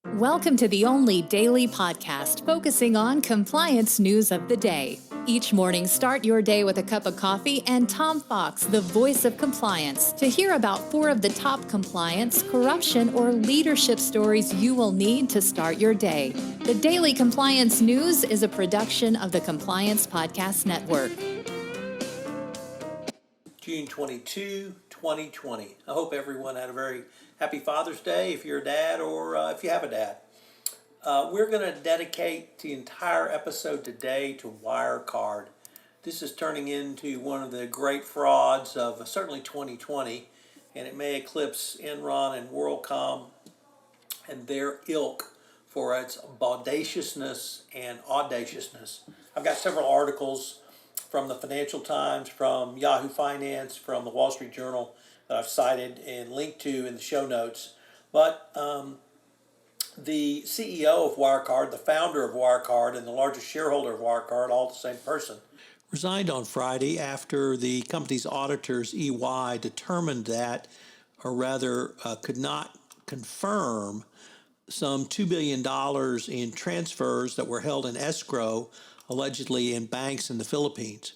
Welcome to the only daily podcast focusing on compliance news of the day. Each morning, start your day with a cup of coffee and Tom Fox, the voice of compliance, to hear about 4 of the top compliance, corruption, or leadership stories you will need to start your day. The Daily Compliance News is a production of the Compliance Podcast Network. June 22, 2020. I hope everyone had a very happy Father's Day if you're a dad or if you have a dad. We're going to dedicate the entire episode today to Wirecard. This is turning into one of the great frauds of certainly 2020, and it may eclipse Enron and WorldCom and their ilk for its audaciousness and audaciousness. I've got several articles from the Financial Times, from YaHooFinance, from the Wall Street Journal that I've cited and linked to in the show notes. But the CEO of Wirecard, the founder of Wirecard, and the largest shareholder of Wirecard, all the same person, resigned on Friday after the company's auditors, EY, determined that, or rather could not confirm, some $2 billion in transfers that were held in escrow, allegedly in banks in the Philippines.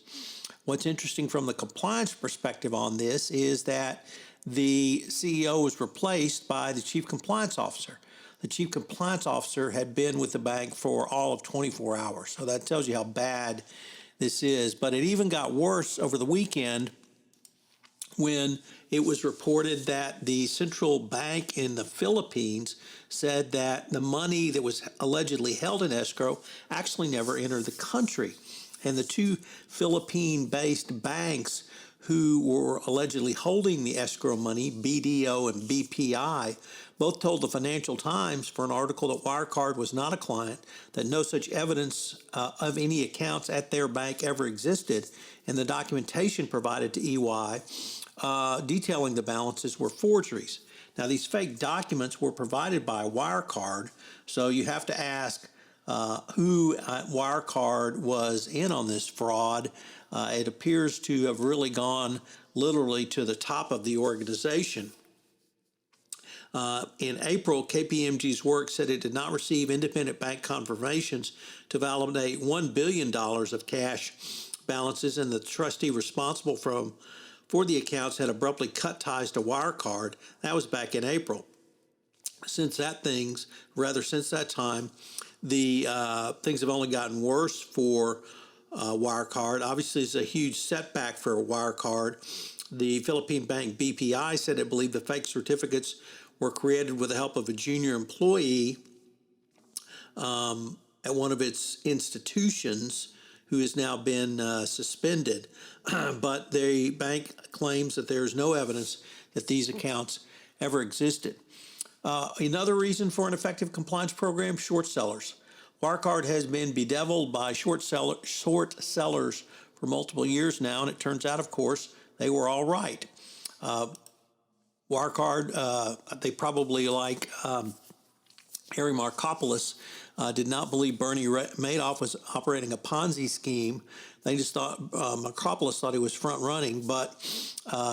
What's interesting from the compliance perspective on this is that the CEO was replaced by the chief compliance officer. The chief compliance officer had been with the bank for all of 24 hours. So that tells you how bad this is. But it even got worse over the weekend when it was reported that the central bank in the Philippines said that the money that was allegedly held in escrow actually never entered the country. And the 2 Philippine-based banks who were allegedly holding the escrow money, BDO and BPI, both told the Financial Times for an article that Wirecard was not a client, that no such evidence of any accounts at their bank ever existed, and the documentation provided to EY detailing the balances were forgeries. Now, these fake documents were provided by Wirecard, so you have to ask who at Wirecard was in on this fraud. It appears to have really gone literally to the top of the organization. In April, KPMG's work said it did not receive independent bank confirmations to validate $1 billion of cash balances, and the trustee responsible for the accounts had abruptly cut ties to Wirecard. That was back in April. Since that time, the things have only gotten worse for Wirecard. Obviously, it's a huge setback for Wirecard. The Philippine bank BPI said it believed the fake certificates were created with the help of a junior employee at one of its institutions who has now been suspended. But the bank claims that there is no evidence that these accounts ever existed. Another reason for an effective compliance program, short sellers. Wirecard has been bedeviled by short sellers for multiple years now, and it turns out, of course, they were all right. Wirecard, they probably like Harry Markopoulos, did not believe Bernie Madoff was operating a Ponzi scheme. They just thought Markopoulos thought he was front running, but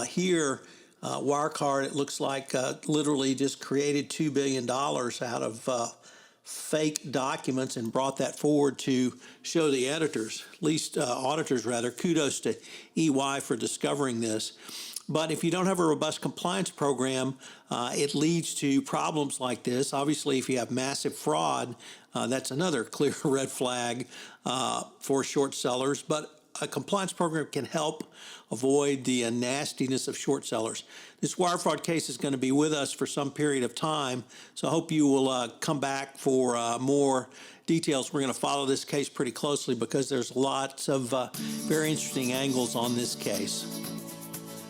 here Wirecard, it looks like, literally just created $2 billion out of fake documents and brought that forward to show the auditors, kudos to EY for discovering this. But if you don't have a robust compliance program, it leads to problems like this. Obviously, if you have massive fraud, that's another clear red flag for short sellers. But a compliance program can help avoid the nastiness of short sellers. This wire fraud case is going to be with us for some period of time, so I hope you will come back for more details. We're going to follow this case pretty closely because there's lots of very interesting angles on this case.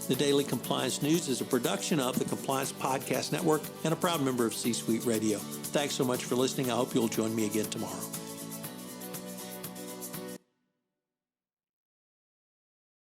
The Daily Compliance News is a production of the Compliance Podcast Network and a proud member of C-Suite Radio. Thanks so much for listening. I hope you'll join me again tomorrow.